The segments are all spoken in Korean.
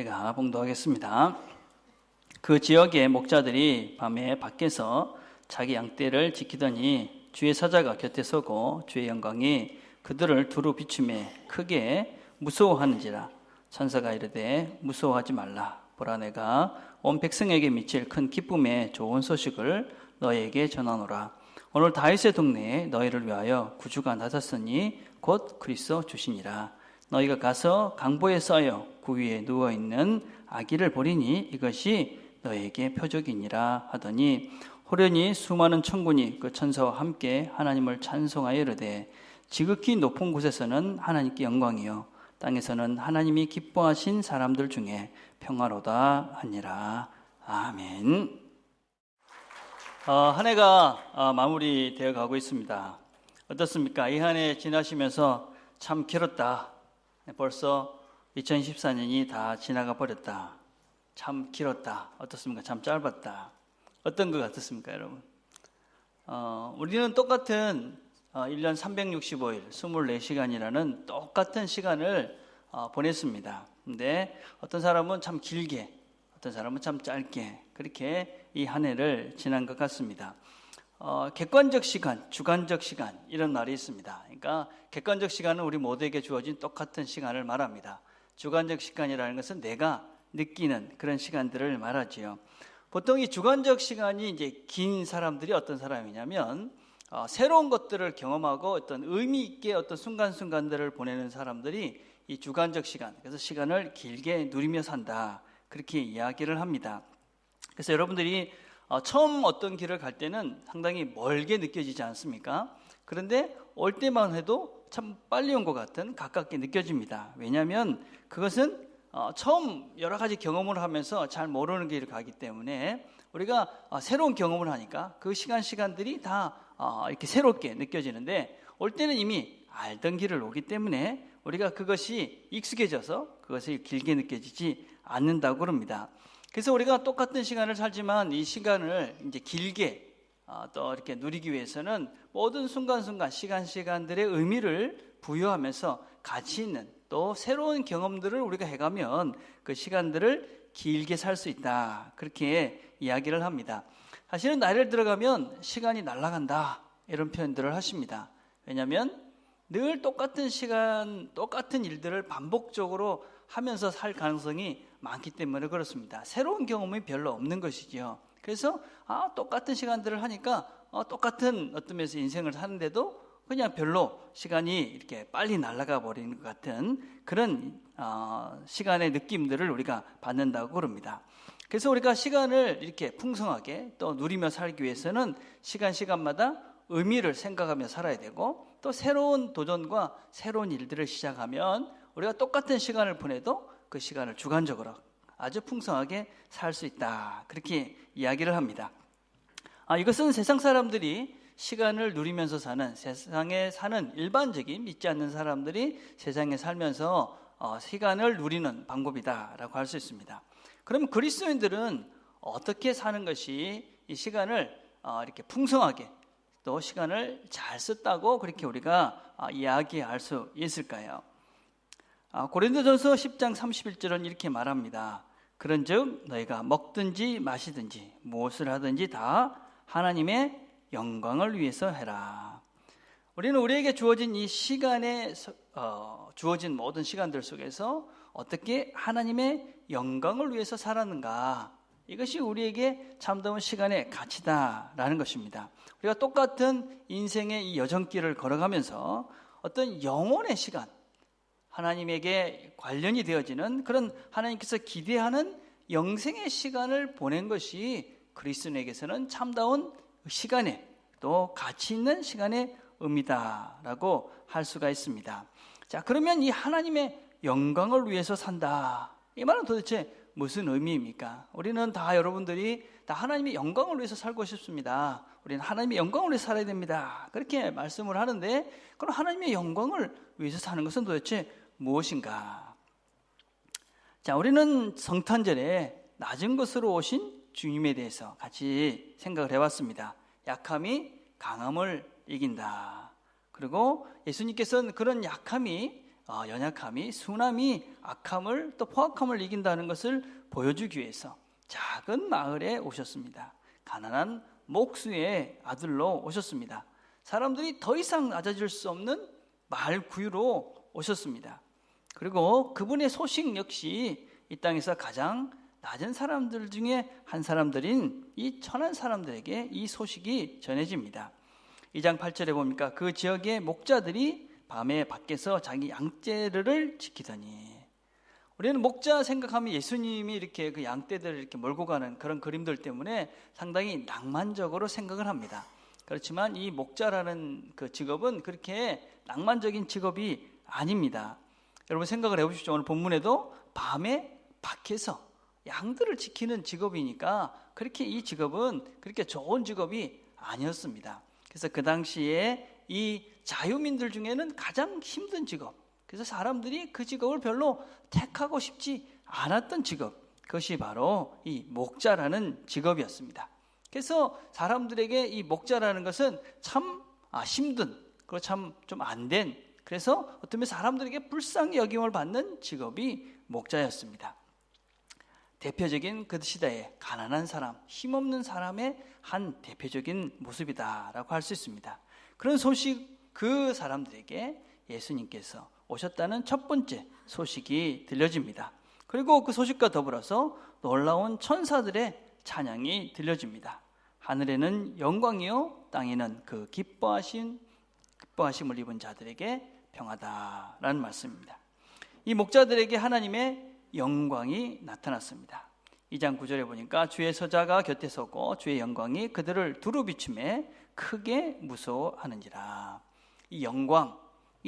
제가 봉독하겠습니다. 그 지역의 목자들이 밤에 밖에서 자기 양떼를 지키더니 주의 사자가 곁에 서고 주의 영광이 그들을 두루 비추매 크게 무서워하는지라. 천사가 이르되 무서워하지 말라. 보라, 내가 온 백성에게 미칠 큰 기쁨의 좋은 소식을 너희에게 전하노라. 오늘 다윗의 동네에 너희를 위하여 구주가 나섰으니 곧 그리스도 주시니라. 너희가 가서 강보에 쌓여 그 위에 누워있는 아기를 보리니 이것이 너희에게 표적이니라 하더니, 호련히 수많은 천군이 그 천사와 함께 하나님을 찬송하여 이르되, 지극히 높은 곳에서는 하나님께 영광이요 땅에서는 하나님이 기뻐하신 사람들 중에 평화로다 하니라. 아멘. 한 해가 마무리되어 가고 있습니다. 어떻습니까? 이 한 해 지나시면서 참 길었다. 벌써 2014년이 다 지나가 버렸다. 참 길었다. 어떻습니까? 참 짧았다. 어떤 것 같습니까, 여러분? 우리는 똑같은 1년 365일, 24시간이라는 똑같은 시간을 보냈습니다. 근데 어떤 사람은 참 길게, 어떤 사람은 참 짧게, 그렇게 이 한 해를 지난 것 같습니다. 객관적 시간, 주관적 시간, 이런 말이 있습니다. 그러니까 객관적 시간은 우리 모두에게 주어진 똑같은 시간을 말합니다. 주관적 시간이라는 것은 내가 느끼는 그런 시간들을 말하지요. 보통 이 주관적 시간이 이제 긴 사람들이 어떤 사람이냐면, 새로운 것들을 경험하고 어떤 의미 있게 어떤 순간순간들을 보내는 사람들이 이 주관적 시간, 그래서 시간을 길게 누리며 산다, 그렇게 이야기를 합니다. 그래서 여러분들이 처음 어떤 길을 갈 때는 상당히 멀게 느껴지지 않습니까? 그런데 올 때만 해도 참 빨리 온 것 같은, 가깝게 느껴집니다. 왜냐하면 그것은 처음 여러 가지 경험을 하면서 잘 모르는 길을 가기 때문에 우리가 새로운 경험을 하니까 그 시간들이 다 이렇게 새롭게 느껴지는데, 올 때는 이미 알던 길을 오기 때문에 우리가 그것이 익숙해져서 그것이 길게 느껴지지 않는다고 그럽니다. 그래서 우리가 똑같은 시간을 살지만 이 시간을 이제 길게 또 이렇게 누리기 위해서는 모든 순간순간 시간들의 의미를 부여하면서 가치 있는 또 새로운 경험들을 우리가 해가면 그 시간들을 길게 살 수 있다, 그렇게 이야기를 합니다. 사실은 나이를 들어가면 시간이 날아간다, 이런 표현들을 하십니다. 왜냐하면 늘 똑같은 시간, 똑같은 일들을 반복적으로 하면서 살 가능성이 많기 때문에 그렇습니다. 새로운 경험이 별로 없는 것이죠. 그래서 똑같은 시간들을 하니까 똑같은 어떤 면에서 인생을 사는데도 그냥 별로 시간이 이렇게 빨리 날아가 버리는 것 같은 그런 시간의 느낌들을 우리가 받는다고 그럽니다. 그래서 우리가 시간을 이렇게 풍성하게 또 누리며 살기 위해서는 시간마다 의미를 생각하며 살아야 되고, 또 새로운 도전과 새로운 일들을 시작하면 우리가 똑같은 시간을 보내도 그 시간을 주관적으로 아주 풍성하게 살 수 있다, 그렇게 이야기를 합니다. 이것은 세상 사람들이 시간을 누리면서 사는, 세상에 사는 일반적인 믿지 않는 사람들이 세상에 살면서 시간을 누리는 방법이다라고 할 수 있습니다. 그럼 그리스도인들은 어떻게 사는 것이 이 시간을 이렇게 풍성하게 또 시간을 잘 썼다고 그렇게 우리가 이야기할 수 있을까요? 고린도전서 10장 31절은 이렇게 말합니다. 그런즉 너희가 먹든지 마시든지 무엇을 하든지 다 하나님의 영광을 위해서 해라. 우리는 우리에게 주어진 이 시간에 주어진 모든 시간들 속에서 어떻게 하나님의 영광을 위해서 살았는가, 이것이 우리에게 참다운 시간의 가치다라는 것입니다. 우리가 똑같은 인생의 이 여정길을 걸어가면서 어떤 영혼의 시간, 하나님에게 관련이 되어지는 그런 하나님께서 기대하는 영생의 시간을 보낸 것이 그리스도인에게서는 참다운 시간의, 또 가치 있는 시간의 의미다라고 할 수가 있습니다. 자, 그러면 이 하나님의 영광을 위해서 산다, 이 말은 도대체 무슨 의미입니까? 우리는 다, 여러분들이 다 하나님의 영광을 위해서 살고 싶습니다. 우리는 하나님의 영광을 위해서 살아야 됩니다, 그렇게 말씀을 하는데, 그럼 하나님의 영광을 위해서 사는 것은 도대체 무엇인가? 자, 우리는 성탄절에 낮은 것으로 오신 주님에 대해서 같이 생각을 해봤습니다. 약함이 강함을 이긴다. 그리고 예수님께서는 그런 약함이 연약함이, 순함이 악함을 또 포악함을 이긴다는 것을 보여주기 위해서 작은 마을에 오셨습니다. 가난한 목수의 아들로 오셨습니다. 사람들이 더 이상 낮아질 수 없는 마을 구유로 오셨습니다. 그리고 그분의 소식 역시 이 땅에서 가장 낮은 사람들 중에 한 사람들인 이 천한 사람들에게 이 소식이 전해집니다. 2장 8절에 보니까 그 지역의 목자들이 밤에 밖에서 자기 양떼들을 지키더니, 우리는 목자 생각하면 예수님이 이렇게 그 양떼들을 이렇게 몰고 가는 그런 그림들 때문에 상당히 낭만적으로 생각을 합니다. 그렇지만 이 목자라는 그 직업은 그렇게 낭만적인 직업이 아닙니다. 여러분 생각을 해보십시오. 오늘 본문에도 밤에 밖에서 양들을 지키는 직업이니까 그렇게 이 직업은 그렇게 좋은 직업이 아니었습니다. 그래서 그 당시에 이 자유민들 중에는 가장 힘든 직업, 그래서 사람들이 그 직업을 별로 택하고 싶지 않았던 직업, 그것이 바로 이 목자라는 직업이었습니다. 그래서 사람들에게 이 목자라는 것은 참 힘든, 그리고 참 좀 안 된, 그래서 어쩌면 사람들에게 불쌍히 여김을 받는 직업이 목자였습니다. 대표적인 그 시대의 가난한 사람, 힘없는 사람의 한 대표적인 모습이다라고 할 수 있습니다. 그런 소식, 그 사람들에게 예수님께서 오셨다는 첫 번째 소식이 들려집니다. 그리고 그 소식과 더불어서 놀라운 천사들의 찬양이 들려집니다. 하늘에는 영광이요 땅에는 그 기뻐하심을 입은 자들에게 평하다라는 말씀입니다. 이 목자들에게 하나님의 영광이 나타났습니다. 2장 9절에 보니까 주의 서자가 곁에 서고 주의 영광이 그들을 두루 비추매 크게 무서워하는지라. 이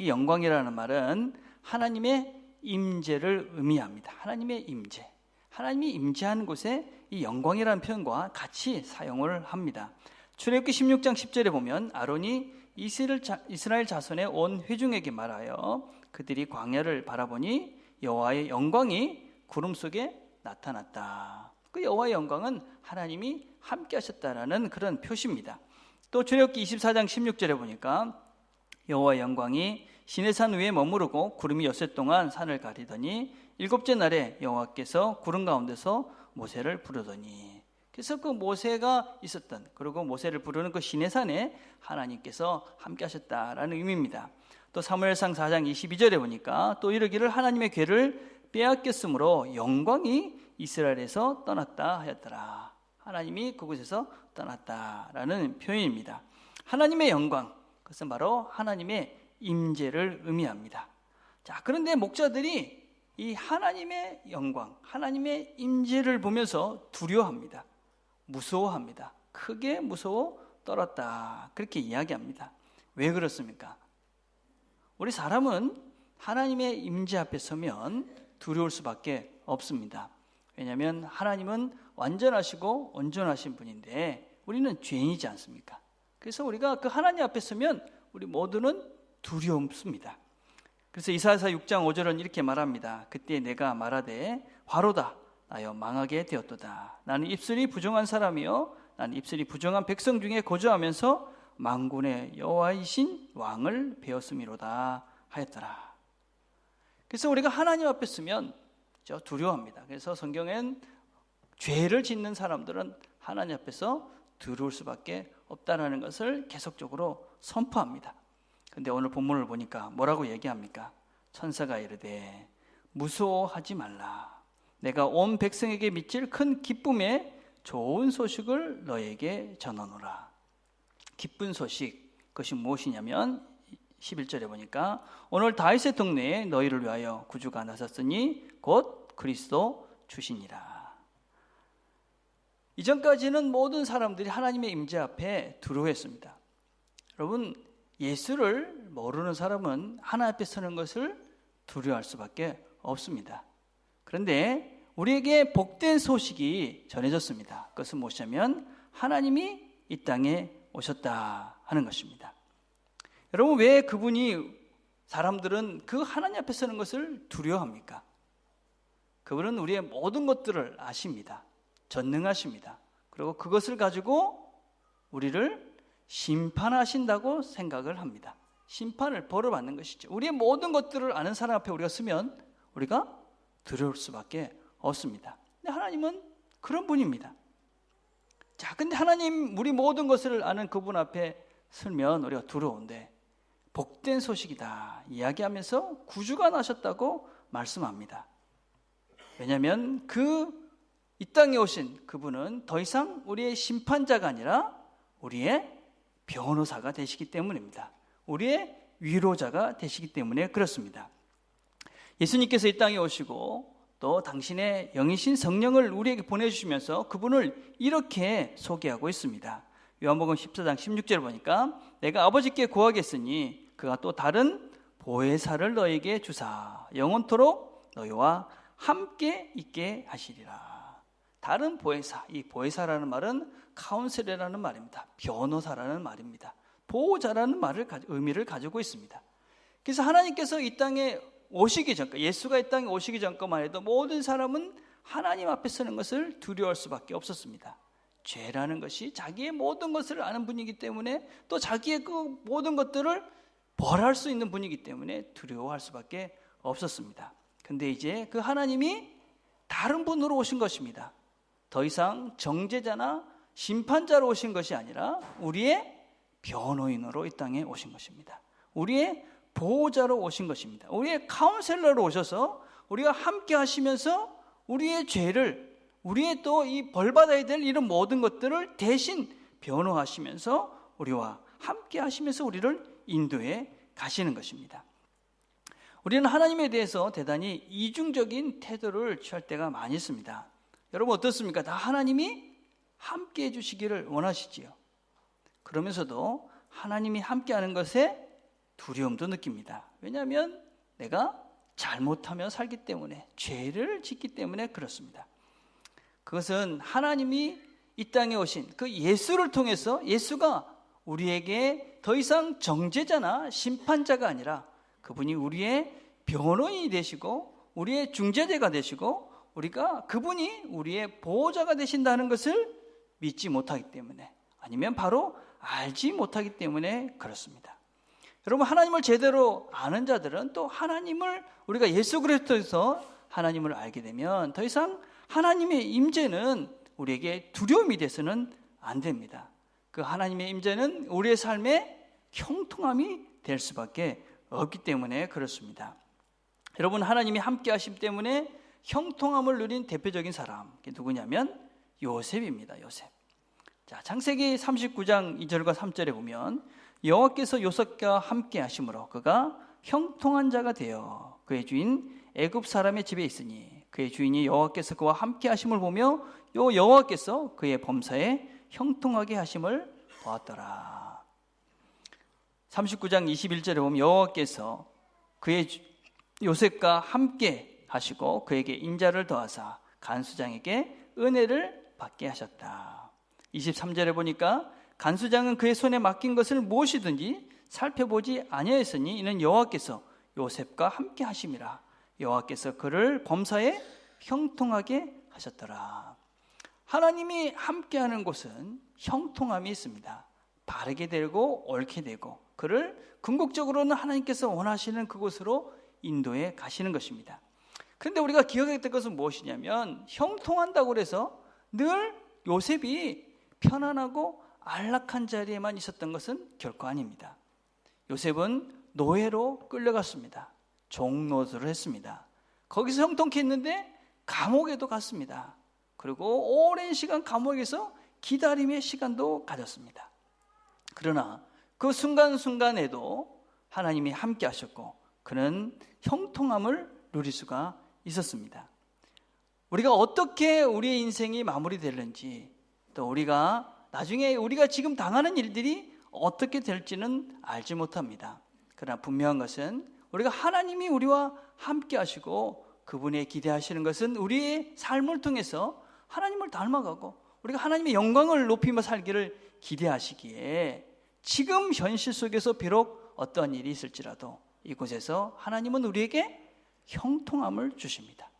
영광이라는 말은 하나님의 임재를 의미합니다. 하나님의 임재, 하나님이 임재하는 곳에 이 영광이라는 표현과 같이 사용을 합니다. 출애굽기 16장 10절에 보면 아론이 이스라엘 자손의 온 회중에게 말하여 그들이 광야를 바라보니 여호와의 영광이 구름 속에 나타났다. 그 여호와의 영광은 하나님이 함께 하셨다라는 그런 표시입니다. 또 출애굽기 24장 16절에 보니까 여호와의 영광이 시내산 위에 머무르고 구름이 엿새 동안 산을 가리더니 일곱째 날에 여호와께서 구름 가운데서 모세를 부르더니, 그래서 그 모세가 있었던, 그리고 모세를 부르는 그 시내산에 하나님께서 함께 하셨다라는 의미입니다. 또 사무엘상 4장 22절에 보니까 또 이르기를 하나님의 궤를 빼앗겼으므로 영광이 이스라엘에서 떠났다 하였더라. 하나님이 그곳에서 떠났다라는 표현입니다. 하나님의 영광, 그것은 바로 하나님의 임재를 의미합니다. 자, 그런데 목자들이 이 하나님의 영광, 하나님의 임재를 보면서 두려워합니다. 무서워합니다. 크게 무서워 떨었다, 그렇게 이야기합니다. 왜 그렇습니까? 우리 사람은 하나님의 임재 앞에 서면 두려울 수밖에 없습니다. 왜냐하면 하나님은 완전하시고 온전하신 분인데 우리는 죄인이지 않습니까? 그래서 우리가 그 하나님 앞에 서면 우리 모두는 두렵습니다. 그래서 이사야서 6장 5절은 이렇게 말합니다. 그때 내가 말하되 화로다 나여 망하게 되었도다. 나는 입술이 부정한 사람이요 나는 입술이 부정한 백성 중에 거주하면서 만군의 여호와이신 왕을 배웠음이로다 하였더라. 그래서 우리가 하나님 앞에 서면 두려워합니다. 그래서 성경엔 죄를 짓는 사람들은 하나님 앞에서 두려울 수밖에 없다는 것을 계속적으로 선포합니다. 그런데 오늘 본문을 보니까 뭐라고 얘기합니까? 천사가 이르되 무서워하지 말라. 내가 온 백성에게 미칠 큰 기쁨의 좋은 소식을 너에게 전하노라. 기쁜 소식, 그것이 무엇이냐면 11절에 보니까 오늘 다윗의 동네에 너희를 위하여 구주가 나섰으니 곧 그리스도 주시니라. 이전까지는 모든 사람들이 하나님의 임재 앞에 두려워했습니다. 여러분, 예수를 모르는 사람은 하나님 앞에 서는 것을 두려워할 수밖에 없습니다. 그런데 우리에게 복된 소식이 전해졌습니다. 그것은 무엇이냐면 하나님이 이 땅에 오셨다 하는 것입니다. 여러분, 왜 사람들은 그 하나님 앞에 서는 것을 두려워합니까? 그분은 우리의 모든 것들을 아십니다. 전능하십니다. 그리고 그것을 가지고 우리를 심판하신다고 생각을 합니다. 심판을 벌어받는 것이죠. 우리의 모든 것들을 아는 사람 앞에 우리가 서면 우리가 두려울 수밖에 없습니다. 근데 하나님은 그런 분입니다. 자, 근데 하나님 우리 모든 것을 아는 그분 앞에 서면 우리가 두려운데 복된 소식이다 이야기하면서 구주가 나셨다고 말씀합니다. 왜냐하면 이 땅에 오신 그분은 더 이상 우리의 심판자가 아니라 우리의 변호사가 되시기 때문입니다. 우리의 위로자가 되시기 때문에 그렇습니다. 예수님께서 이 땅에 오시고 또 당신의 영이신 성령을 우리에게 보내주시면서 그분을 이렇게 소개하고 있습니다. 요한복음 14장 16절을 보니까 내가 아버지께 구하겠으니 그가 또 다른 보혜사를 너에게 주사 영원토록 너희와 함께 있게 하시리라. 다른 보혜사, 이 보혜사라는 말은 카운셀러라는 말입니다. 변호사라는 말입니다. 보호자라는 의미를 가지고 있습니다. 그래서 하나님께서 이 땅에 오시기 전까, 예수가 이 땅에 오시기 전까만 해도 모든 사람은 하나님 앞에 서는 것을 두려워할 수밖에 없었습니다. 죄라는 것이 자기의 모든 것을 아는 분이기 때문에 또 자기의 그 모든 것들을 벌할 수 있는 분이기 때문에 두려워할 수밖에 없었습니다. 근데 이제 그 하나님이 다른 분으로 오신 것입니다. 더 이상 정죄자나 심판자로 오신 것이 아니라 우리의 변호인으로 이 땅에 오신 것입니다. 우리의 보호자로 오신 것입니다. 우리의 카운셀러로 오셔서 우리가 함께 하시면서 우리의 죄를, 우리의 또 이 벌받아야 될 이런 모든 것들을 대신 변호하시면서 우리와 함께 하시면서 우리를 인도해 가시는 것입니다. 우리는 하나님에 대해서 대단히 이중적인 태도를 취할 때가 많이 있습니다. 여러분 어떻습니까? 다 하나님이 함께 해주시기를 원하시지요. 그러면서도 하나님이 함께하는 것에 두려움도 느낍니다. 왜냐하면 내가 잘못하며 살기 때문에, 죄를 짓기 때문에 그렇습니다. 그것은 하나님이 이 땅에 오신 그 예수를 통해서 예수가 우리에게 더 이상 정죄자나 심판자가 아니라 그분이 우리의 변호인이 되시고 우리의 중재자가 되시고 그분이 우리의 보호자가 되신다는 것을 믿지 못하기 때문에, 아니면 바로 알지 못하기 때문에 그렇습니다. 여러분, 하나님을 제대로 아는 자들은 또 하나님을, 우리가 예수 그리스도에서 하나님을 알게 되면 더 이상 하나님의 임재는 우리에게 두려움이 돼서는 안 됩니다. 그 하나님의 임재는 우리의 삶에 형통함이 될 수밖에 없기 때문에 그렇습니다. 여러분, 하나님이 함께 하심 때문에 형통함을 누린 대표적인 사람, 그게 누구냐면 요셉입니다. 요셉. 자, 창세기 39장 2절과 3절에 보면 여호와께서 요셉과 함께 하심으로 그가 형통한 자가 되어 그의 주인 애굽 사람의 집에 있으니 그의 주인이 여호와께서 그와 함께 하심을 보며 여호와께서 그의 범사에 형통하게 하심을 보았더라. 39장 21절에 보면 여호와께서 그의 요셉과 함께 하시고 그에게 인자를 더하사 간수장에게 은혜를 받게 하셨다. 23절에 보니까 간수장은 그의 손에 맡긴 것을 무엇이든지 살펴보지 아니하였으니 이는 여호와께서 요셉과 함께 하심이라. 여호와께서 그를 범사에 형통하게 하셨더라. 하나님이 함께하는 곳은 형통함이 있습니다. 바르게 되고 옳게 되고 그를 궁극적으로는 하나님께서 원하시는 그곳으로 인도해 가시는 것입니다. 그런데 우리가 기억해야 될 것은 무엇이냐면 형통한다고 해서 늘 요셉이 편안하고 안락한 자리에만 있었던 것은 결코 아닙니다. 요셉은 노예로 끌려갔습니다. 종노릇을 했습니다. 거기서 형통케 했는데 감옥에도 갔습니다. 그리고 오랜 시간 감옥에서 기다림의 시간도 가졌습니다. 그러나 그 순간순간에도 하나님이 함께 하셨고 그는 형통함을 누릴 수가 있었습니다. 우리가 어떻게 우리의 인생이 마무리될는지, 또 우리가 나중에 우리가 지금 당하는 일들이 어떻게 될지는 알지 못합니다. 그러나 분명한 것은 우리가 하나님이 우리와 함께 하시고 그분의 기대하시는 것은 우리의 삶을 통해서 하나님을 닮아가고 우리가 하나님의 영광을 높이며 살기를 기대하시기에 지금 현실 속에서 비록 어떠한 일이 있을지라도 이곳에서 하나님은 우리에게 형통함을 주십니다.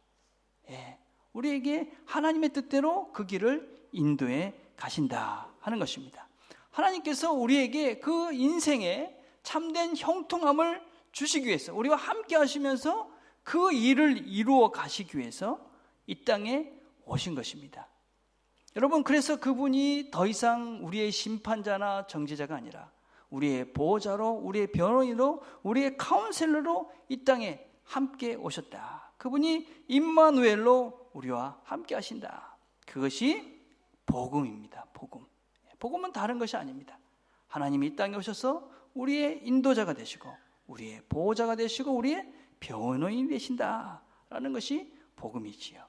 우리에게 하나님의 뜻대로 그 길을 인도해 가신다 하는 것입니다. 하나님께서 우리에게 그 인생의 참된 형통함을 주시기 위해서, 우리와 함께 하시면서 그 일을 이루어 가시기 위해서 이 땅에 오신 것입니다. 여러분, 그래서 그분이 더 이상 우리의 심판자나 정죄자가 아니라 우리의 보호자로, 우리의 변호인으로, 우리의 카운셀러로 이 땅에 함께 오셨다. 그분이 임마누엘로 우리와 함께 하신다. 그것이 복음입니다. 복음은 다른 것이 아닙니다. 하나님이 이 땅에 오셔서 우리의 인도자가 되시고 우리의 보호자가 되시고 우리의 변호인이 되신다라는 것이 복음이지요.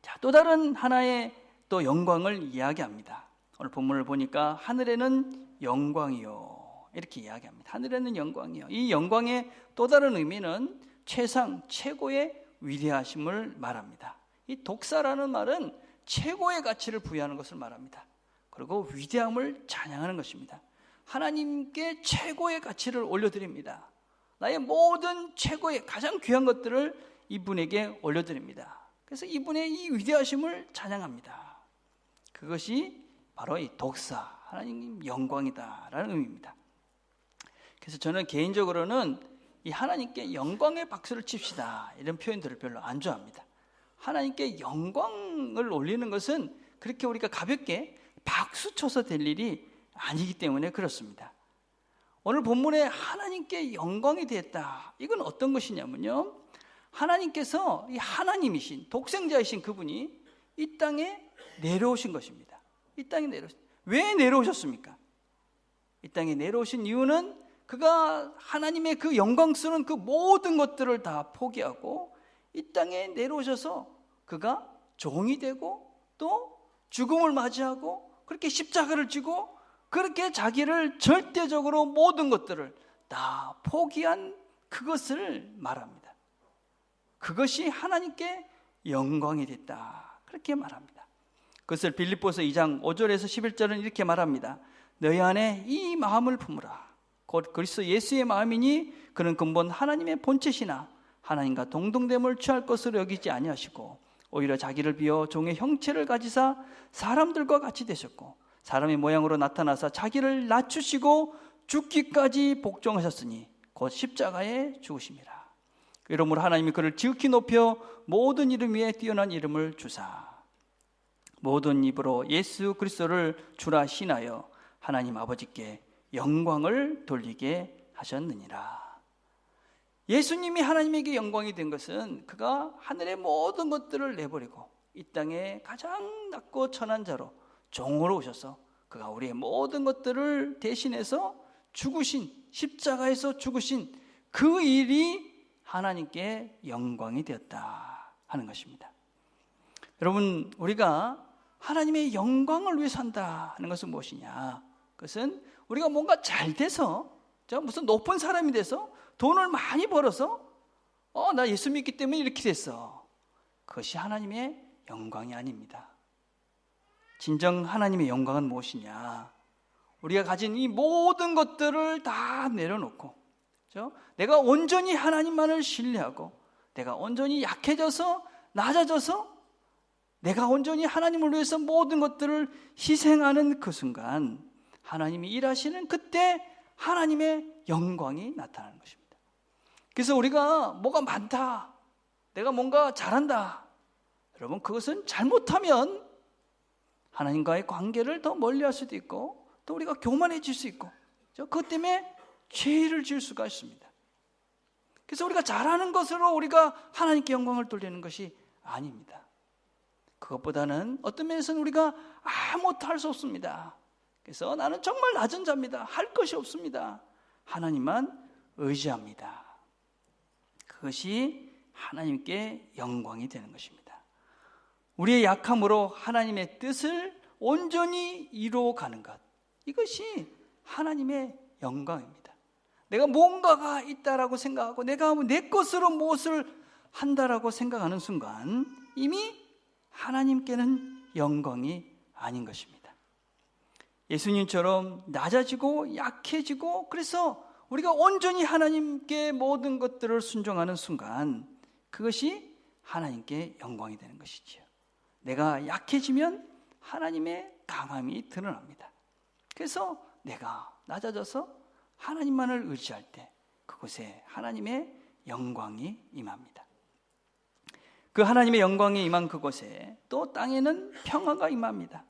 자, 또 다른 하나의 또 영광을 이야기합니다. 오늘 본문을 보니까 하늘에는 영광이요, 이렇게 이야기합니다. 하늘에는 영광이요. 이 영광의 또 다른 의미는 최상, 최고의 위대하심을 말합니다. 이 독사라는 말은 최고의 가치를 부여하는 것을 말합니다. 그리고 위대함을 찬양하는 것입니다. 하나님께 최고의 가치를 올려드립니다. 나의 모든 최고의 가장 귀한 것들을 이분에게 올려드립니다. 그래서 이분의 이 위대하심을 찬양합니다. 그것이 바로 이 독사, 하나님 영광이다라는 의미입니다. 그래서 저는 개인적으로는 이 하나님께 영광의 박수를 칩시다, 이런 표현들을 별로 안 좋아합니다. 하나님께 영광을 올리는 것은 그렇게 우리가 가볍게 박수 쳐서 될 일이 아니기 때문에 그렇습니다. 오늘 본문에 하나님께 영광이 되었다, 이건 어떤 것이냐면요, 하나님께서 이 하나님이신 독생자이신 그분이 이 땅에 내려오신 것입니다. 이 땅에 왜 내려오셨습니까? 이 땅에 내려오신 이유는 그가 하나님의 그 영광스러운 그 모든 것들을 다 포기하고 이 땅에 내려오셔서 그가 종이 되고 또 죽음을 맞이하고 그렇게 십자가를 지고 그렇게 자기를 절대적으로 모든 것들을 다 포기한 그것을 말합니다. 그것이 하나님께 영광이 됐다, 그렇게 말합니다. 그것을 빌립보서 2장 5절에서 11절은 이렇게 말합니다. 너희 안에 이 마음을 품으라. 곧 그리스도 예수의 마음이니 그는 근본 하나님의 본체시나 하나님과 동등됨을 취할 것으로 여기지 아니하시고 오히려 자기를 비워 종의 형체를 가지사 사람들과 같이 되셨고 사람의 모양으로 나타나사 자기를 낮추시고 죽기까지 복종하셨으니 곧 십자가에 죽으심이라. 이러므로 하나님이 그를 지극히 높여 모든 이름 위에 뛰어난 이름을 주사 모든 입으로 예수 그리스도를 주라 신하여 하나님 아버지께 영광을 돌리게 하셨느니라. 예수님이 하나님에게 영광이 된 것은 그가 하늘의 모든 것들을 내버리고 이 땅에 가장 낮고 천한 자로 종으로 오셔서 그가 우리의 모든 것들을 대신해서 죽으신, 십자가에서 죽으신 그 일이 하나님께 영광이 되었다 하는 것입니다. 여러분, 우리가 하나님의 영광을 위해 산다 하는 것은 무엇이냐? 그것은 우리가 뭔가 잘 돼서, 무슨 높은 사람이 돼서 돈을 많이 벌어서 나 예수 믿기 때문에 이렇게 됐어, 그것이 하나님의 영광이 아닙니다. 진정 하나님의 영광은 무엇이냐? 우리가 가진 이 모든 것들을 다 내려놓고 내가 온전히 하나님만을 신뢰하고 내가 온전히 약해져서 낮아져서 내가 온전히 하나님을 위해서 모든 것들을 희생하는 그 순간 하나님이 일하시는 그때 하나님의 영광이 나타나는 것입니다. 그래서 우리가 뭐가 많다, 내가 뭔가 잘한다, 여러분, 그것은 잘못하면 하나님과의 관계를 더 멀리할 수도 있고 또 우리가 교만해질 수 있고 그것 때문에 죄를 지을 수가 있습니다. 그래서 우리가 잘하는 것으로 우리가 하나님께 영광을 돌리는 것이 아닙니다. 그것보다는 어떤 면에서는 우리가 아무것도 할 수 없습니다. 그래서 나는 정말 낮은 자입니다. 할 것이 없습니다. 하나님만 의지합니다. 그것이 하나님께 영광이 되는 것입니다. 우리의 약함으로 하나님의 뜻을 온전히 이루어가는 것, 이것이 하나님의 영광입니다. 내가 뭔가가 있다라고 생각하고 내가 내 것으로 무엇을 한다라고 생각하는 순간 이미 하나님께는 영광이 아닌 것입니다. 예수님처럼 낮아지고 약해지고 그래서 우리가 온전히 하나님께 모든 것들을 순종하는 순간 그것이 하나님께 영광이 되는 것이지요. 내가 약해지면 하나님의 강함이 드러납니다. 그래서 내가 낮아져서 하나님만을 의지할 때 그곳에 하나님의 영광이 임합니다. 그 하나님의 영광이 임한 그곳에 또 땅에는 평화가 임합니다.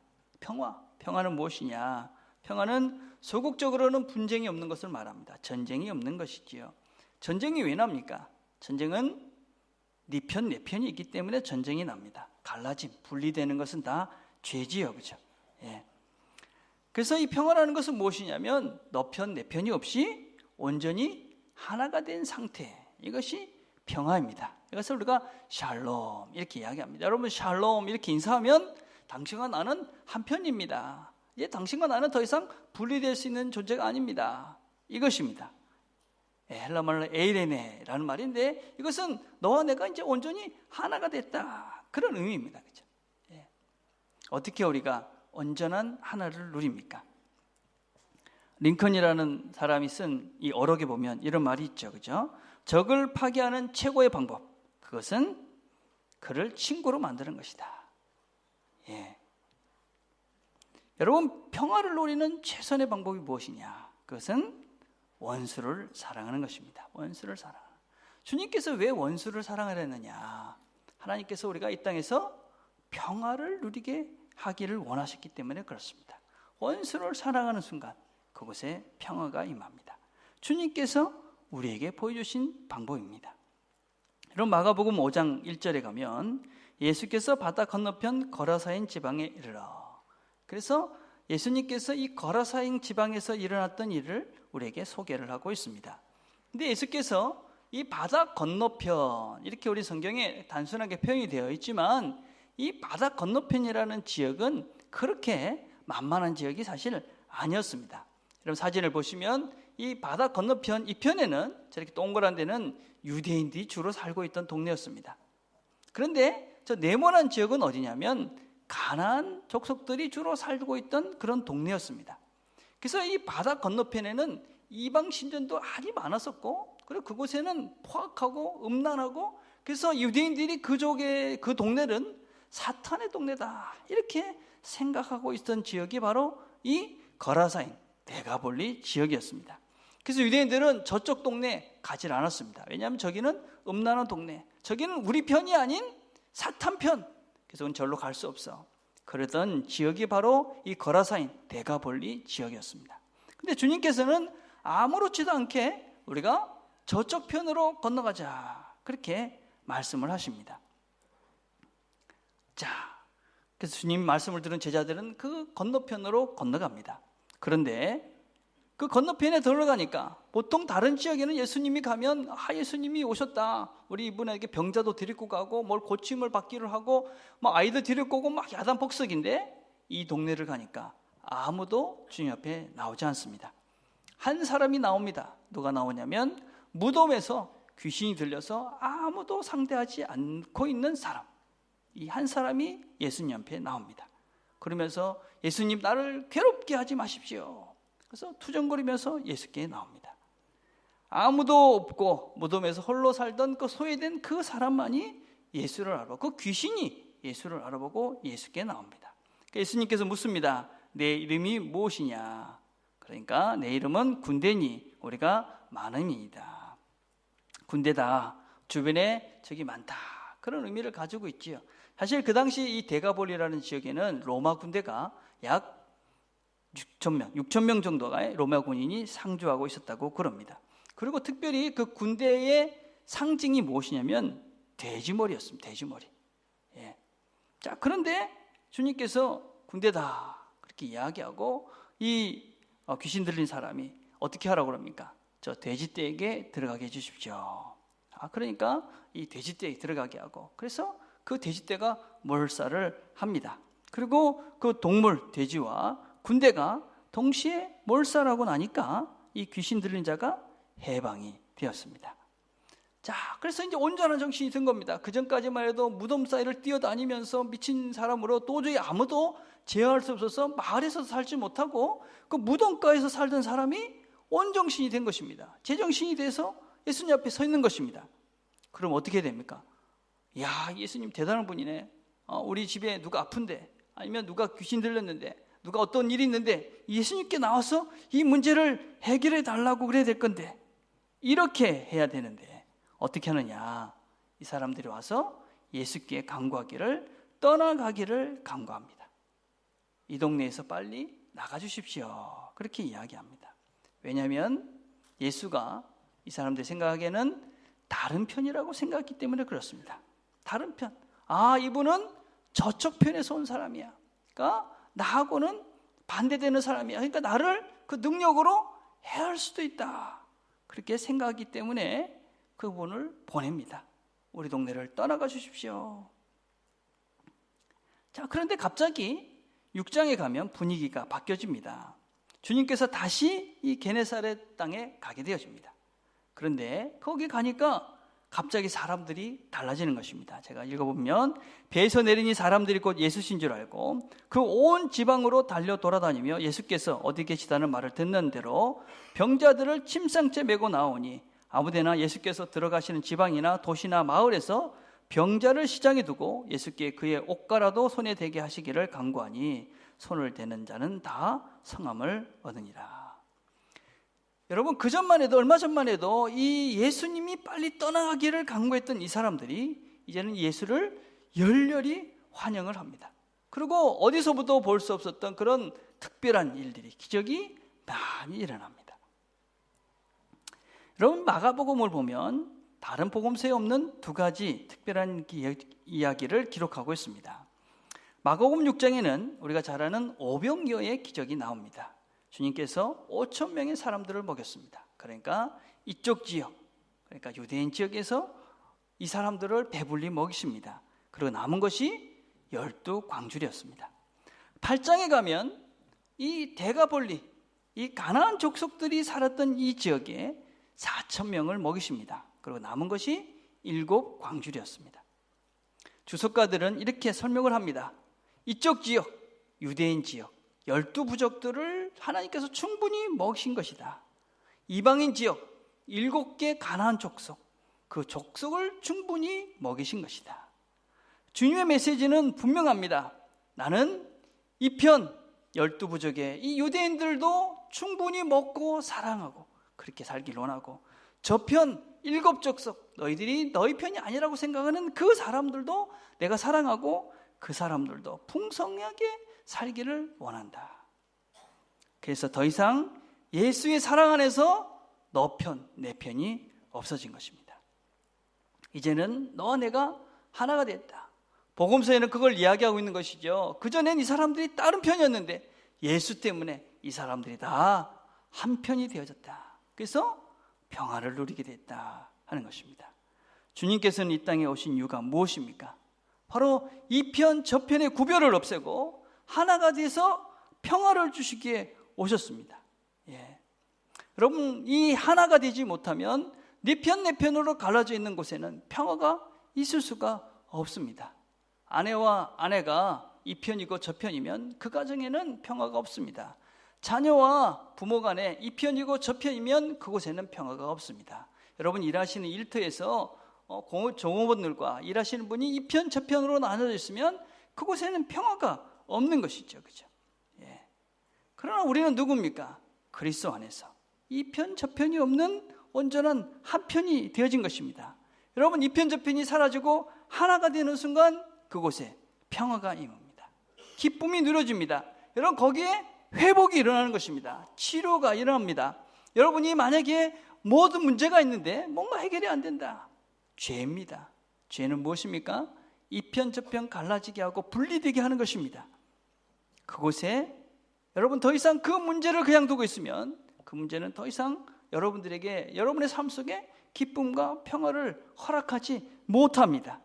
평화는 무엇이냐? 평화는 소극적으로는 분쟁이 없는 것을 말합니다. 전쟁이 없는 것이지요. 전쟁이 왜 납니까? 전쟁은 네 편, 내 편이 있기 때문에 전쟁이 납니다. 갈라짐, 분리되는 것은 다 죄지요. 그렇죠? 예. 그래서 이 평화라는 것은 무엇이냐면 너 편, 내 편이 없이 온전히 하나가 된 상태, 이것이 평화입니다. 이것을 우리가 샬롬 이렇게 이야기합니다. 여러분, 샬롬 이렇게 인사하면 당신과 나는 한 편입니다. 이제 당신과 나는 더 이상 분리될 수 있는 존재가 아닙니다. 이것입니다. 헬라말로 에이레네라는 말인데 이것은 너와 내가 이제 온전히 하나가 됐다, 그런 의미입니다. 그렇죠? 예. 어떻게 우리가 온전한 하나를 누립니까? 링컨이라는 사람이 쓴 이 어록에 보면 이런 말이 있죠. 그죠? 적을 파괴하는 최고의 방법, 그것은 그를 친구로 만드는 것이다. 예. 여러분, 평화를 누리는 최선의 방법이 무엇이냐? 그것은 원수를 사랑하는 것입니다. 원수를 사랑하는. 주님께서 왜 원수를 사랑하려느냐? 하나님께서 우리가 이 땅에서 평화를 누리게 하기를 원하셨기 때문에 그렇습니다. 원수를 사랑하는 순간 그곳에 평화가 임합니다. 주님께서 우리에게 보여주신 방법입니다. 여러분, 마가복음 5장 1절에 가면 예수께서 바다 건너편 거라사인 지방에 이르러, 그래서 예수님께서 이 거라사인 지방에서 일어났던 일을 우리에게 소개를 하고 있습니다. 근데 예수께서 이 바다 건너편, 이렇게 우리 성경에 단순하게 표현이 되어 있지만 이 바다 건너편이라는 지역은 그렇게 만만한 지역이 사실 아니었습니다. 여러분, 사진을 보시면 이 바다 건너편 이 편에는 저렇게 동그란 데는 유대인들이 주로 살고 있던 동네였습니다. 그런데 저 네모난 지역은 어디냐면 가나안 족속들이 주로 살고 있던 그런 동네였습니다. 그래서 이 바다 건너편에는 이방 신전도 아주 많았었고, 그리고 그곳에는 포악하고 음란하고, 그래서 유대인들이 그 동네는 사탄의 동네다 이렇게 생각하고 있던 지역이 바로 이 거라사인 데가볼리 지역이었습니다. 그래서 유대인들은 저쪽 동네 가지 않았습니다. 왜냐하면 저기는 음란한 동네, 저기는 우리 편이 아닌 사탄 편, 그래서 절로 갈 수 없어. 그러던 지역이 바로 이 거라사인 데가볼리 지역이었습니다. 근데 주님께서는 아무렇지도 않게 우리가 저쪽 편으로 건너가자, 그렇게 말씀을 하십니다. 자, 그래서 주님 말씀을 들은 제자들은 그 건너편으로 건너갑니다. 그런데 그 건너편에 들어가니까 보통 다른 지역에는 예수님이 가면 예수님이 오셨다, 우리 이분에게 병자도 데리고 가고 뭘 고침을 받기를 하고 막 아이들 데리고 오고 막 야단폭석인데, 이 동네를 가니까 아무도 주님 앞에 나오지 않습니다. 한 사람이 나옵니다. 누가 나오냐면 무덤에서 귀신이 들려서 아무도 상대하지 않고 있는 사람, 이 한 사람이 예수님 앞에 나옵니다. 그러면서 예수님, 나를 괴롭게 하지 마십시오. 그래서 투정거리면서 예수께 나옵니다. 아무도 없고 무덤에서 홀로 살던 그 소외된 그 사람만이 예수를 알아보고, 그 귀신이 예수를 알아보고 예수께 나옵니다. 예수님께서 묻습니다. 내 이름이 무엇이냐? 그러니까 내 이름은 군대니 우리가 많음이다. 군대다, 주변에 적이 많다, 그런 의미를 가지고 있지요. 사실 그 당시 이 데가볼리라는 지역에는 로마 군대가 약 6천 명 정도가 로마 군인이 상주하고 있었다고 그럽니다. 그리고 특별히 그 군대의 상징이 무엇이냐면 돼지머리였습니다. 돼지머리. 예. 자, 그런데 주님께서 군대다 그렇게 이야기하고 이 귀신 들린 사람이 어떻게 하라고 그럽니까? 저 돼지떼에게 들어가게 해주십시오. 그러니까 이 돼지떼에 들어가게 하고, 그래서 그 돼지떼가 몰살을 합니다. 그리고 그 동물 돼지와 군대가 동시에 몰살하고 나니까 이 귀신 들린 자가 해방이 되었습니다. 자, 그래서 이제 온전한 정신이 든 겁니다. 그 전까지만 해도 무덤 사이를 뛰어다니면서 미친 사람으로 도저히 아무도 제어할 수 없어서 마을에서 살지 못하고 그 무덤가에서 살던 사람이 온정신이 된 것입니다. 제정신이 돼서 예수님 앞에 서 있는 것입니다. 그럼 어떻게 됩니까? 야, 예수님 대단한 분이네. 우리 집에 누가 아픈데, 아니면 누가 귀신 들렸는데 누가 어떤 일이 있는데 예수님께 나와서 이 문제를 해결해 달라고 그래야 될 건데 이렇게 해야 되는데 어떻게 하느냐? 이 사람들이 와서 예수께 간구하기를, 떠나가기를 간구합니다. 이 동네에서 빨리 나가주십시오. 그렇게 이야기합니다. 왜냐하면 예수가 이 사람들이 생각하기에는 다른 편이라고 생각했기 때문에 그렇습니다. 다른 편. 이분은 저쪽 편에서 온 사람이야. 그러니까 나하고는 반대되는 사람이야. 그러니까 나를 그 능력으로 해할 수도 있다. 그렇게 생각하기 때문에 그분을 보냅니다. 우리 동네를 떠나가 주십시오. 자, 그런데 갑자기 6장에 가면 분위기가 바뀌어집니다. 주님께서 다시 이 게네사렛 땅에 가게 되어집니다. 그런데 거기 가니까 갑자기 사람들이 달라지는 것입니다. 제가 읽어보면 배에서 내리니 사람들이 곧 예수신 줄 알고 그 온 지방으로 달려 돌아다니며 예수께서 어디 계시다는 말을 듣는 대로 병자들을 침상째 메고 나오니 아무데나 예수께서 들어가시는 지방이나 도시나 마을에서 병자를 시장에 두고 예수께 그의 옷가라도 손에 대게 하시기를 간구하니 손을 대는 자는 다 성함을 얻으니라. 여러분, 그 전만 해도, 얼마 전만 해도 이 예수님이 빨리 떠나가기를 간구했던 이 사람들이 이제는 예수를 열렬히 환영을 합니다. 그리고 어디서부터 볼 수 없었던 그런 특별한 일들이, 기적이 많이 일어납니다. 여러분, 마가복음을 보면 다른 복음서에 없는 두 가지 특별한 이야기를 기록하고 있습니다. 마가복음 6장에는 우리가 잘 아는 오병이어의 기적이 나옵니다. 주님께서 5천 명의 사람들을 먹였습니다. 그러니까 이쪽 지역, 그러니까 유대인 지역에서 이 사람들을 배불리 먹이십니다. 그리고 남은 것이 12광줄이었습니다. 8장에 가면 이 데가볼리, 이 가나안 족속들이 살았던 이 지역에 4천 명을 먹이십니다. 그리고 남은 것이 7광줄이었습니다. 주석가들은 이렇게 설명을 합니다. 이쪽 지역, 유대인 지역 12부족들을 하나님께서 충분히 먹이신 것이다. 이방인 지역 7개 가나안 족속, 그 족속을 충분히 먹이신 것이다. 주님의 메시지는 분명합니다. 나는 이 편 12부족의 이 유대인들도 충분히 먹고 사랑하고 그렇게 살길 원하고, 저편 7족속, 너희들이 너희 편이 아니라고 생각하는 그 사람들도 내가 사랑하고 그 사람들도 풍성하게 살기를 원한다. 그래서 더 이상 예수의 사랑 안에서 너 편, 내 편이 없어진 것입니다. 이제는 너와 내가 하나가 됐다. 복음서에는 그걸 이야기하고 있는 것이죠. 그전엔 이 사람들이 다른 편이었는데 예수 때문에 이 사람들이 다 한 편이 되어졌다. 그래서 평화를 누리게 됐다 하는 것입니다. 주님께서는 이 땅에 오신 이유가 무엇입니까? 바로 이 편, 저 편의 구별을 없애고 하나가 돼서 평화를 주시기에 오셨습니다. 여러분, 이 하나가 되지 못하면 네 편, 내 편으로 갈라져 있는 곳에는 평화가 있을 수가 없습니다. 아내와 아내가 이 편이고 저 편이면 그 가정에는 평화가 없습니다. 자녀와 부모 간에 이 편이고 저 편이면 그곳에는 평화가 없습니다. 여러분, 일하시는 일터에서 종업원들과 일하시는 분이 이 편, 저 편으로 나눠져 있으면 그곳에는 평화가 없는 것이죠. 그죠? 그러나 우리는 누굽니까? 그리스도 안에서 이 편, 저 편이 없는 온전한 한 편이 되어진 것입니다. 여러분, 이 편, 저 편이 사라지고 하나가 되는 순간 그곳에 평화가 임합니다. 기쁨이 누려집니다. 여러분, 거기에 회복이 일어나는 것입니다. 치료가 일어납니다. 여러분이 만약에 모든 문제가 있는데 뭔가 해결이 안 된다. 죄입니다. 죄는 무엇입니까? 이 편, 저 편 갈라지게 하고 분리되게 하는 것입니다. 그곳에 여러분 더 이상 그 문제를 그냥 두고 있으면 그 문제는 더 이상 여러분들에게, 여러분의 삶 속에 기쁨과 평화를 허락하지 못합니다.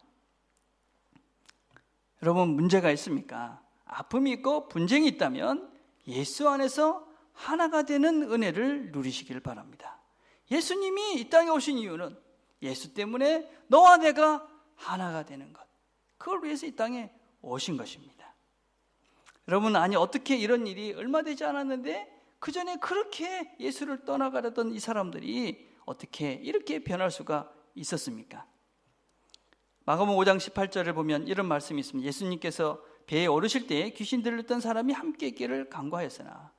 여러분, 문제가 있습니까? 아픔이 있고 분쟁이 있다면 예수 안에서 하나가 되는 은혜를 누리시기를 바랍니다. 예수님이 이 땅에 오신 이유는 예수 때문에 너와 내가 하나가 되는 것, 그걸 위해서 이 땅에 오신 것입니다. 여러분, 아니 어떻게 이런 일이 얼마 되지 않았는데 그 전에 그렇게 예수를 떠나가려던 이 사람들이 어떻게 이렇게 변할 수가 있었습니까? 마가복음 5장 18절을 보면 이런 말씀이 있습니다. 예수님께서 배에 오르실 때 귀신 들렸던 사람이 함께 있기를 간구하였으나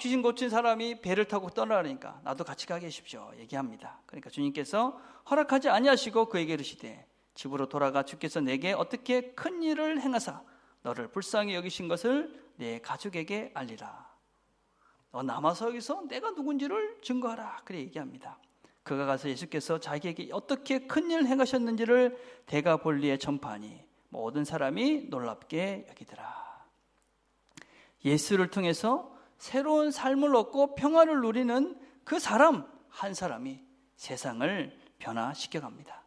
귀신 고친 사람이 배를 타고 떠나려니까 나도 같이 가게 하십시오 얘기합니다. 그러니까 주님께서 허락하지 아니하시고 그에게 이르시되 집으로 돌아가 주께서 내게 어떻게 큰 일을 행하사 너를 불쌍히 여기신 것을 내 가족에게 알리라. 너 남아서 여기서 내가 누군지를 증거하라. 그래 얘기합니다. 그가 가서 예수께서 자기에게 어떻게 큰 일을 행하셨는지를 데가볼리에 전파하니 모든 사람이 놀랍게 여기더라. 예수를 통해서 새로운 삶을 얻고 평화를 누리는 그 사람 한 사람이 세상을 변화시켜 갑니다.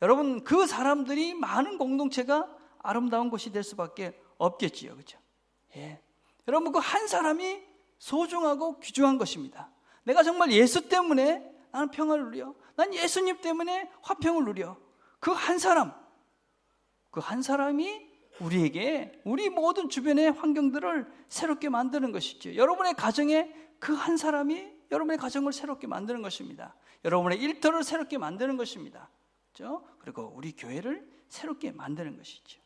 여러분, 그 사람들이 많은 공동체가 아름다운 곳이 될 수밖에 없겠지요. 그렇죠? 예. 여러분, 그 한 사람이 소중하고 귀중한 것입니다. 내가 정말 예수 때문에 나는 평화를 누려. 난 예수님 때문에 화평을 누려. 그 한 사람이 우리에게 우리 모든 주변의 환경들을 새롭게 만드는 것이죠. 여러분의 가정에 그 한 사람이 여러분의 가정을 새롭게 만드는 것입니다. 여러분의 일터를 새롭게 만드는 것입니다. 그렇죠? 그리고 우리 교회를 새롭게 만드는 것이죠.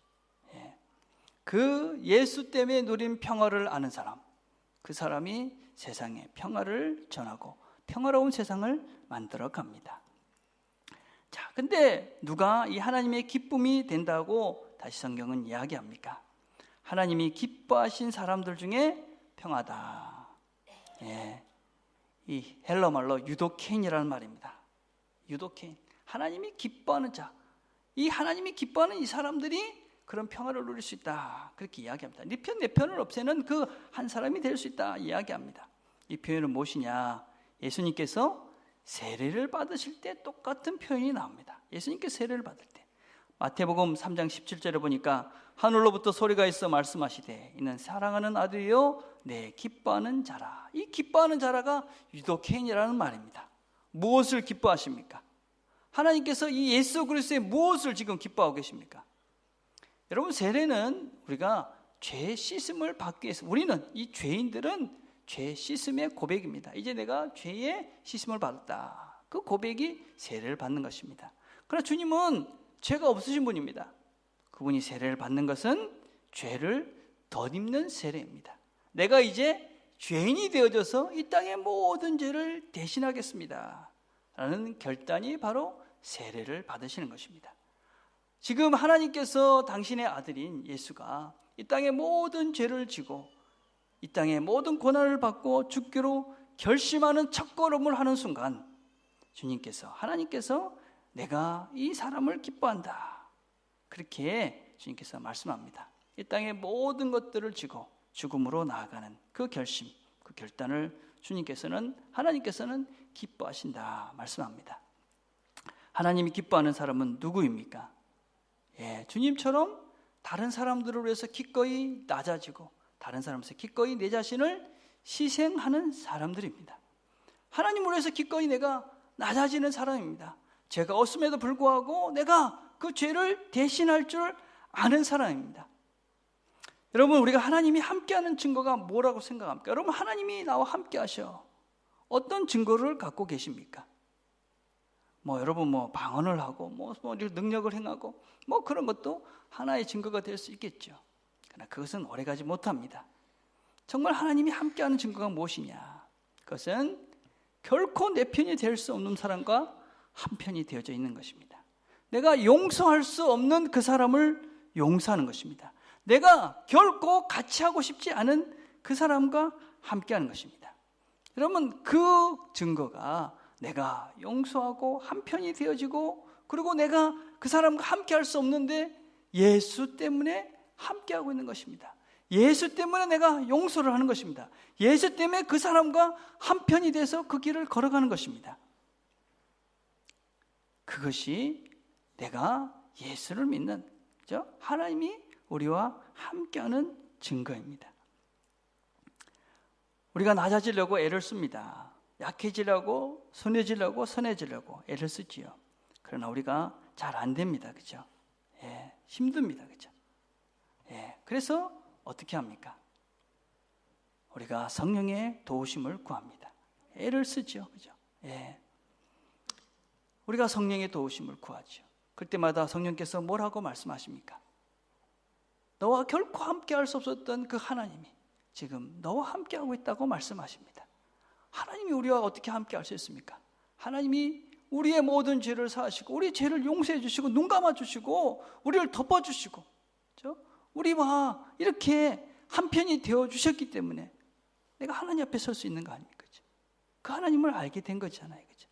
예. 그 예수 때문에 누린 평화를 아는 사람, 그 사람이 세상에 평화를 전하고 평화로운 세상을 만들어 갑니다. 자, 근데 누가 이 하나님의 기쁨이 된다고 다시 성경은 이야기합니까? 하나님이 기뻐하신 사람들 중에 평화다. 예. 이 헬러 말로 유도케인이라는 말입니다. 유도케인. 하나님이 기뻐하는 자. 이 하나님이 기뻐하는 이 사람들이 그런 평화를 누릴 수 있다. 그렇게 이야기합니다. 네 편, 내 편을 없애는 그 한 사람이 될 수 있다. 이야기합니다. 이 표현은 무엇이냐? 예수님께서 세례를 받으실 때 똑같은 표현이 나옵니다. 예수님께서 세례를 받을 때 마태복음 3장 17절에 보니까 하늘로부터 소리가 있어 말씀하시되 이는 사랑하는 아들이요 내 기뻐하는 자라. 이 기뻐하는 자라가 유도케인이라는 말입니다. 무엇을 기뻐하십니까? 하나님께서 이 예수 그리스도의 무엇을 지금 기뻐하고 계십니까? 여러분, 세례는 우리가 죄 씻음을 받기 위해서, 우리는 이 죄인들은 죄 씻음의 고백입니다. 이제 내가 죄의 씻음을 받았다. 그 고백이 세례를 받는 것입니다. 그러나 주님은 죄가 없으신 분입니다. 그분이 세례를 받는 것은 죄를 덧입는 세례입니다. 내가 이제 죄인이 되어져서 이 땅의 모든 죄를 대신하겠습니다 라는 결단이 바로 세례를 받으시는 것입니다. 지금 하나님께서 당신의 아들인 예수가 이 땅의 모든 죄를 지고 이 땅의 모든 고난을 받고 죽기로 결심하는 첫걸음을 하는 순간 주님께서, 하나님께서 내가 이 사람을 기뻐한다. 그렇게 주님께서 말씀합니다. 이 땅의 모든 것들을 지고 죽음으로 나아가는 그 결심, 그 결단을 하나님께서는 기뻐하신다 말씀합니다. 하나님이 기뻐하는 사람은 누구입니까? 예, 주님처럼 다른 사람들을 위해서 기꺼이 낮아지고 다른 사람에서 기꺼이 내 자신을 희생하는 사람들입니다. 하나님을 위해서 기꺼이 내가 낮아지는 사람입니다. 죄가 없음에도 불구하고 내가 그 죄를 대신할 줄 아는 사람입니다. 여러분, 우리가 하나님이 함께하는 증거가 뭐라고 생각합니까? 여러분, 하나님이 나와 함께 하셔. 어떤 증거를 갖고 계십니까? 여러분 방언을 하고 능력을 행하고 그런 것도 하나의 증거가 될 수 있겠죠. 그러나 그것은 오래가지 못합니다. 정말 하나님이 함께하는 증거가 무엇이냐? 그것은 결코 내 편이 될 수 없는 사람과 한 편이 되어져 있는 것입니다. 내가 용서할 수 없는 그 사람을 용서하는 것입니다. 내가 결코 같이 하고 싶지 않은 그 사람과 함께하는 것입니다. 여러분, 그 증거가 내가 용서하고 한편이 되어지고, 그리고 내가 그 사람과 함께할 수 없는데 예수 때문에 함께하고 있는 것입니다. 예수 때문에 내가 용서를 하는 것입니다. 예수 때문에 그 사람과 한편이 돼서 그 길을 걸어가는 것입니다. 그것이 내가 예수를 믿는, 그렇죠? 하나님이 우리와 함께하는 증거입니다. 우리가 낮아지려고 애를 씁니다. 약해지려고, 순해지려고, 선해지려고 애를 쓰지요. 그러나 우리가 잘 안 됩니다. 그죠? 예, 힘듭니다. 그죠? 예, 그래서 어떻게 합니까? 우리가 성령의 도우심을 구합니다. 애를 쓰죠. 그죠? 예. 우리가 성령의 도우심을 구하죠. 그때마다 성령께서 뭐라고 말씀하십니까? 너와 결코 함께할 수 없었던 그 하나님이 지금 너와 함께하고 있다고 말씀하십니다. 하나님이 우리와 어떻게 함께할 수 있습니까? 하나님이 우리의 모든 죄를 사하시고 우리 죄를 용서해 주시고 눈 감아 주시고 우리를 덮어 주시고 우리와 이렇게 한편이 되어 주셨기 때문에 내가 하나님 앞에 설 수 있는 거 아닙니까? 그 하나님을 알게 된 거잖아요. 그죠?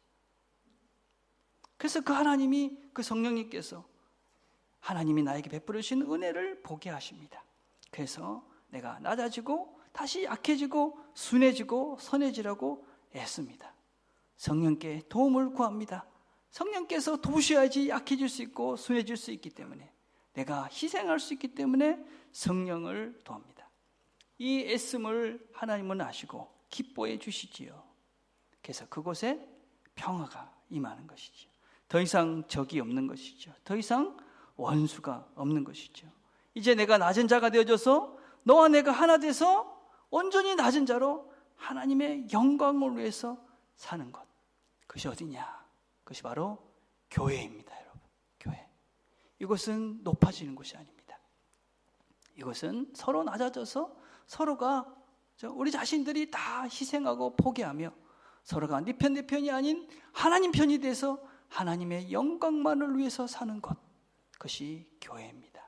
그래서 그 하나님이, 그 성령님께서 하나님이 나에게 베풀으신 은혜를 보게 하십니다. 그래서 내가 낮아지고 다시 약해지고 순해지고 선해지라고 애씁니다. 성령께 도움을 구합니다. 성령께서 도우셔야지 약해질 수 있고 순해질 수 있기 때문에, 내가 희생할 수 있기 때문에 성령을 도합니다. 이 애씀을 하나님은 아시고 기뻐해 주시지요. 그래서 그곳에 평화가 임하는 것이죠. 더 이상 적이 없는 것이죠. 더 이상 원수가 없는 것이죠. 이제 내가 낮은 자가 되어져서 너와 내가 하나 돼서 온전히 낮은 자로 하나님의 영광을 위해서 사는 것. 그것이 어디냐? 그것이 바로 교회입니다, 여러분. 교회. 이것은 높아지는 곳이 아닙니다. 이것은 서로 낮아져서 서로가 우리 자신들이 다 희생하고 포기하며 서로가 네 편, 내 편이 아닌 하나님 편이 돼서 하나님의 영광만을 위해서 사는 것. 그것이 교회입니다.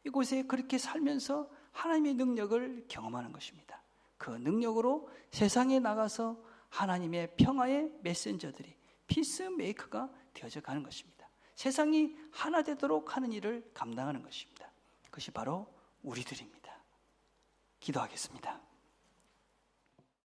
이곳에 그렇게 살면서 하나님의 능력을 경험하는 것입니다. 그 능력으로 세상에 나가서 하나님의 평화의 메신저들이, 피스메이커가 되어져 가는 것입니다. 세상이 하나 되도록 하는 일을 감당하는 것입니다. 그것이 바로 우리들입니다. 기도하겠습니다.